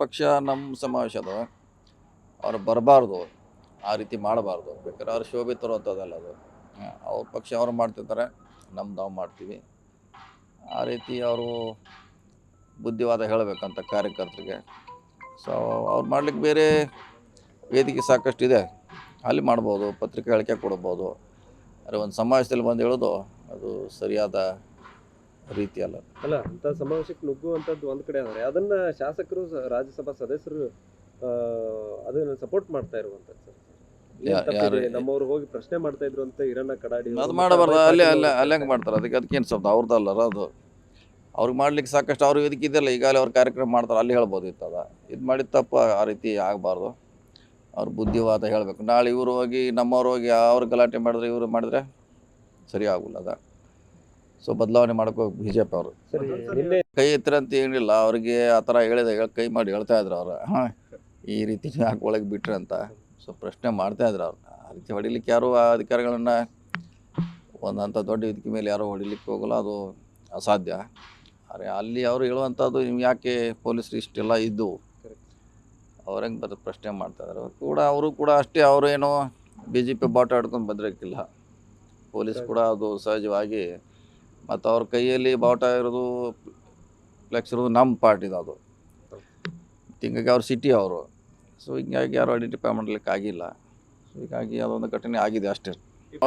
ಪಕ್ಷ ನಮ್ಮ ಸಮಾವೇಶ ಅದು ಅವ್ರು ಬರಬಾರ್ದು, ಆ ರೀತಿ ಮಾಡಬಾರ್ದು. ಬೇಕಾದ್ರೆ ಅವ್ರು ಶೋಭೆ ತರುವಂಥದ್ದಲ್ಲ ಅದು. ಅವ್ರ ಪಕ್ಷ ಅವ್ರು ಮಾಡ್ತಿರ್ತಾರೆ, ನಮ್ದು ನಾವು ಮಾಡ್ತೀವಿ. ಆ ರೀತಿ ಅವರು ಬುದ್ಧಿವಾದ ಹೇಳಬೇಕಂತ ಕಾರ್ಯಕರ್ತರಿಗೆ. ಸೊ ಅವ್ರು ಮಾಡ್ಲಿಕ್ಕೆ ಬೇರೆ ವೇದಿಕೆ ಸಾಕಷ್ಟಿದೆ, ಅಲ್ಲಿ ಮಾಡ್ಬೋದು, ಪತ್ರಿಕೆ ಹೇಳಿಕೆ ಕೊಡ್ಬೋದು. ಆದರೆ ಒಂದು ಸಮಾವೇಶದಲ್ಲಿ ಬಂದು ಹೇಳೋದು ಅದು ಸರಿಯಾದ ರೀತಿ ಅಲ್ಲ. ಅಂತ ಸಮಾವೇಶಕ್ಕೆ ನುಗ್ಗುವಂಥದ್ದು ಒಂದು ಕಡೆ ಆದರೆ ಅದನ್ನ ಶಾಸಕರು ರಾಜ್ಯಸಭಾ ಸದಸ್ಯರು ಅದನ್ನ ಸಪೋರ್ಟ್ ಮಾಡ್ತಾ ಇರುವಂಥದ್ದು ಸರ್. ನಮ್ಮವ್ರು ಹೋಗಿ ಪ್ರಶ್ನೆ ಮಾಡ್ತಾ ಇದ್ರು ಅಂತ ಹಿರಣ್ಣ ಕಡಾಡಿ ಅದು ಮಾಡಬಾರ್ದು. ಅಲ್ಲಿ ಹೆಂಗೆ ಮಾಡ್ತಾರೆ? ಅದಕ್ಕೇನು ಸ್ವಲ್ಪ ಅವ್ರದ್ದಲ್ಲರ ಅದು. ಅವ್ರಿಗೆ ಮಾಡ್ಲಿಕ್ಕೆ ಸಾಕಷ್ಟು ಅವ್ರ ವೇದಿಕೆ ಇದೆಯಲ್ಲ, ಈಗಾಗಲೇ ಅವ್ರ ಕಾರ್ಯಕ್ರಮ ಮಾಡ್ತಾರೆ, ಅಲ್ಲಿ ಹೇಳ್ಬೋದಿತ್ತು. ಇದು ಮಾಡಿದ ತಪ್ಪು ಆ ರೀತಿ ಆಗಬಾರ್ದು. ಅವ್ರು ಬುದ್ಧಿವಾದ ಹೇಳಬೇಕು. ನಾಳೆ ಇವರು ಹೋಗಿ ನಮ್ಮವ್ರು ಹೋಗಿ ಅವ್ರು ಗಲಾಟೆ ಮಾಡಿದ್ರೆ ಇವರು ಮಾಡಿದ್ರೆ ಸರಿ ಆಗೋಲ್ಲ ಅದ. ಸೊ ಬದಲಾವಣೆ ಮಾಡೋಕೆ ಬಿ ಜೆ ಪಿ ಅವರು ಕೈ ಎತ್ತರ ಅಂತ ಏನಿಲ್ಲ, ಅವ್ರಿಗೆ ಆ ಥರ ಕೈ ಮಾಡಿ ಹೇಳ್ತಾ ಇದ್ರು ಅವ್ರು. ಈ ರೀತಿ ಯಾಕೆ ಒಳಗೆ ಬಿಟ್ರಿ ಅಂತ ಸೊ ಪ್ರಶ್ನೆ ಮಾಡ್ತಾ ಇದ್ರು ಅವ್ರು. ಆ ರೀತಿ ಹೊಡಿಲಿಕ್ಕೆ ಯಾರು ಆ ಅಧಿಕಾರಿಗಳನ್ನ ಒಂದಂಥ ದೊಡ್ಡ ವೇದಿಕೆ ಮೇಲೆ ಯಾರು ಹೊಡಿಲಿಕ್ಕೆ ಹೋಗಲ್ಲ, ಅದು ಅಸಾಧ್ಯ. ಆದರೆ ಅಲ್ಲಿ ಅವರು ಹೇಳುವಂಥದ್ದು ನೀವು ಯಾಕೆ ಪೊಲೀಸರು ಇಷ್ಟೆಲ್ಲ ಇದ್ದು ಅವ್ರು ಹೆಂಗೆ ಬರೋದು ಪ್ರಶ್ನೆ ಮಾಡ್ತಾಯಿದ್ರು ಕೂಡ. ಅವರು ಕೂಡ ಅಷ್ಟೇ, ಅವರೇನೋ ಬಿ ಜೆ ಪಿ ಬಾಟ ಆಡ್ಕೊಂಡು ಬಂದಿರೋಕ್ಕಿಲ್ಲ. ಪೊಲೀಸ್ ಕೂಡ ಅದು ಸಹಜವಾಗಿ, ಮತ್ತು ಅವ್ರ ಕೈಯಲ್ಲಿ ಬಾವುಟ ಇರೋದು, ಫ್ಲೆಕ್ಸ್ ಇರೋದು ನಮ್ಮ ಪಾರ್ಟಿದು ಅದು. ಹಿಂಗಾಗಿ ಅವ್ರು ಸಿಟಿ ಅವರು. ಸೊ ಹಿಂಗಾಗಿ ಯಾರು ಐಡೆಂಟಿಫೈ ಮಾಡಲಿಕ್ಕೆ ಆಗಿಲ್ಲ. ಸೊ ಹೀಗಾಗಿ ಅದೊಂದು ಘಟನೆ ಆಗಿದೆ ಅಷ್ಟೇ.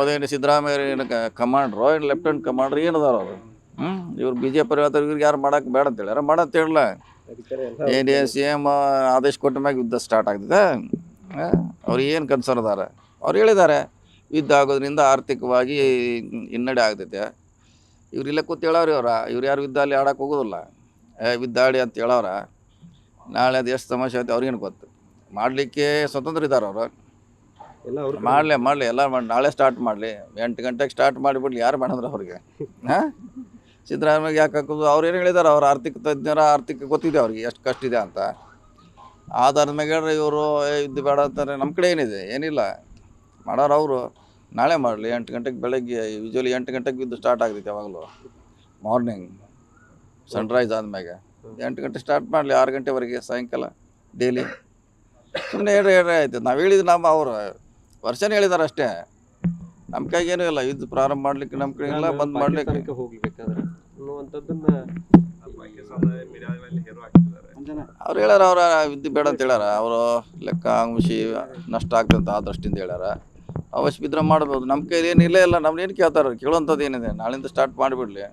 ಅದೇನು ಸಿದ್ದರಾಮಯ್ಯ ಏನು ಕಮಾಂಡ್ರೋ ಏನು ಲೆಫ್ಟಿನೆಂಟ್ ಕಮಾಂಡ್ರ್ ಏನದಾರ ಅವರು? ಇವ್ರು ಬಿ ಜೆ ಪಿ ಹೇಳ್ತಾರೆ, ಇವ್ರಿಗೆ ಯಾರು ಮಾಡೋಕ್ಕೆ ಬೇಡ ಅಂತ ಹೇಳ್ಯಾರ, ಮಾಡಂತ ಹೇಳಲ್ಲ. ಏನು ಸಿ ಎಮ್ ಆದೇಶ ಕೊಟ್ಟ ಮ್ಯಾಗ ಯುದ್ಧ ಸ್ಟಾರ್ಟ್ ಆಗ್ತದೆ. ಅವ್ರು ಏನು ಕನ್ಸರ್ನ್ ಅದಾರ? ಅವ್ರು ಹೇಳಿದ್ದಾರೆ ಯುದ್ಧ ಆಗೋದ್ರಿಂದ ಆರ್ಥಿಕವಾಗಿ ಹಿನ್ನಡೆ ಆಗ್ತೈತೆ. ಇವ್ರು ಇಲ್ಲೇ ಕೂತು ಹೇಳವ್ರಿ ಇವ್ರು ಯಾರು ಯುದ್ಧ ಅಲ್ಲಿ ಆಡೋಕೆ ಹೋಗೋದಿಲ್ಲ. ಯುದ್ಧ ಆಡಿ ಅಂತ ಹೇಳವ್ರ. ನಾಳೆ ಅದು ಎಷ್ಟು ಸಮಸ್ಯೆ ಆಯ್ತು ಅವ್ರಿಗೇನು ಗೊತ್ತು. ಮಾಡಲಿಕ್ಕೆ ಸ್ವತಂತ್ರ ಇದ್ದಾರೆ ಅವರು. ಮಾಡಲಿ ಎಲ್ಲ ಮಾಡಿ, ನಾಳೆ ಸ್ಟಾರ್ಟ್ ಮಾಡಲಿ, 8 ಗಂಟೆಗೆ ಸ್ಟಾರ್ಟ್ ಮಾಡಿಬಿಡ್ಲಿ, ಯಾರು ಮಾಡಿದ್ರೆ ಅವ್ರಿಗೆ? ಸಿದ್ದರಾಮಯ್ಯ ಯಾಕೆ ಹಾಕೋದು? ಅವ್ರು ಏನು ಹೇಳಿದ್ದಾರೆ, ಅವ್ರು ಆರ್ಥಿಕ ತಜ್ಞರ, ಆರ್ಥಿಕ ಗೊತ್ತಿದೆ ಅವ್ರಿಗೆ ಎಷ್ಟು ಕಷ್ಟ ಇದೆ ಅಂತ. ಆಧಾರದ ಮ್ಯಾಗ ಹೇಳ್ರಿ ಇವರು ಯುದ್ಧ ಬೇಡ ಅಂತಾರೆ. ನಮ್ಮ ಕಡೆ ಏನಿಲ್ಲ ಮಾಡೋರು ಅವರು. ನಾಳೆ ಮಾಡಲಿ 8 ಗಂಟೆಗೆ, ಬೆಳಗ್ಗೆ ಯೂಶ್ವಲಿ 8 ಗಂಟೆಗೆ ಯುದ್ಧ ಸ್ಟಾರ್ಟ್ ಆಗ್ತೈತೆ ಯಾವಾಗಲೂ. ಮಾರ್ನಿಂಗ್ ಸನ್ರೈಸ್ ಆದ್ಮ್ಯಾಗೆ 8 ಗಂಟೆ ಸ್ಟಾರ್ಟ್ ಮಾಡಲಿ, 6 ಗಂಟೆವರೆಗೆ ಸಾಯಂಕಾಲ ಡೈಲಿ. ಸುಮ್ಮನೆ ಹೇಳ್ರಿ ಆಯ್ತು. ನಾವು ಹೇಳಿದ್ದು ಅವರು ವರ್ಷನೇ ಹೇಳಿದ್ದಾರೆ ಅಷ್ಟೇ. ನಮ್ಮ ಕೈಗೇನೂ ಇಲ್ಲ, ಯುದ್ಧ ಪ್ರಾರಂಭ ಮಾಡ್ಲಿಕ್ಕೆ ನಮ್ಮ ಕಡೆ ಇಲ್ಲ, ಬಂದ್ ಮಾಡ್ಲಿಕ್ಕೆ ಹೋಗ್ಬೇಕಾದ್ರೆ ಅವ್ರು ಹೇಳ್ಯಾರ. ಅವ್ರ ಯುದ್ಧ ಬೇಡ ಅಂತ ಹೇಳ್ಯಾರ. ಅವರು ಲೆಕ್ಕ ಅಂಶಿ ನಷ್ಟ ಆಗ್ತಂತ ಆ ದೃಷ್ಟಿಯಿಂದ ಹೇಳ್ಯಾರ. ಅವಶ್ಯ ಬಿದ್ದರೆ ಮಾಡ್ಬೋದು. ನಮ್ಮ ಕೈಲಿ ಏನಿಲ್ಲ ಇಲ್ಲ, ನಮ್ದು ಏನು ಕೇಳ್ತಾರೆ? ಕೇಳುವಂಥದ್ದು ಏನಿದೆ? ನಾಳಿಂದ ಸ್ಟಾರ್ಟ್ ಮಾಡಿಬಿಡ್ಲಿ.